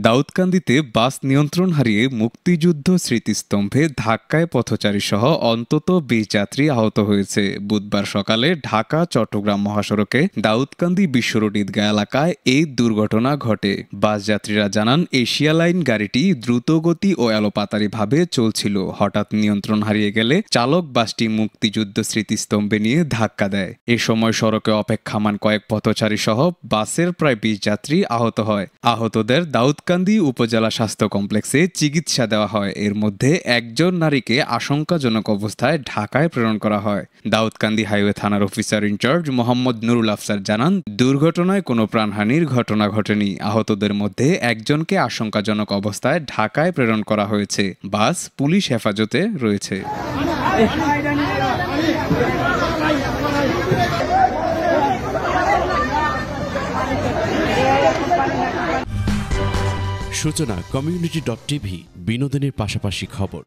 দাউদকান্দিতে বাস নিয়ন্ত্রণ হারিয়ে মুক্তিযুদ্ধ স্মৃতিস্তম্ভে ধাক্কায় পথচারীসহ অন্তত ২০ যাত্রী আহত হয়েছে। বুধবার সকালে ঢাকা-চট্টগ্রাম মহাসড়কে দাউদকান্দি বিশ্ব রোড ঈদগাহ এলাকায় এই দুর্ঘটনা ঘটে। বাস যাত্রীরা জানান, এশিয়া লাইন গাড়িটি দ্রুতগতি ও এলোপাতাড়িভাবে চলছিল। হঠাৎ নিয়ন্ত্রণ হারিয়ে গেলে চালক বাসটি মুক্তিযুদ্ধ স্মৃতিস্তম্ভে নিয়ে ধাক্কা দেয়। এ সময় সড়কে অপেক্ষমাণ কয়েক পথচারীসহ বাসের প্রায় ২০ যাত্রী আহত হয়। আহতদের দাউদকান্দি উপজেলা স্বাস্থ্য কমপ্লেক্সে চিকিৎসা দেওয়া হয়। এর মধ্যে একজন নারীকে আশঙ্কাজনক অবস্থায় ঢাকায় প্রেরণ করা হয়। দাউদকান্দি হাইওয়ে থানার অফিসার ইনচার্জ মোহাম্মদ নুরুল আফসার জানান, দুর্ঘটনায় কোনো প্রাণহানির ঘটনা ঘটেনি। আহতদের মধ্যে একজনকে আশঙ্কাজনক অবস্থায় ঢাকায় প্রেরণ করা হয়েছে। বাস পুলিশ হেফাজতে রয়েছে। সূচনা community.tv বিনোদনের পাশাপাশি খবর।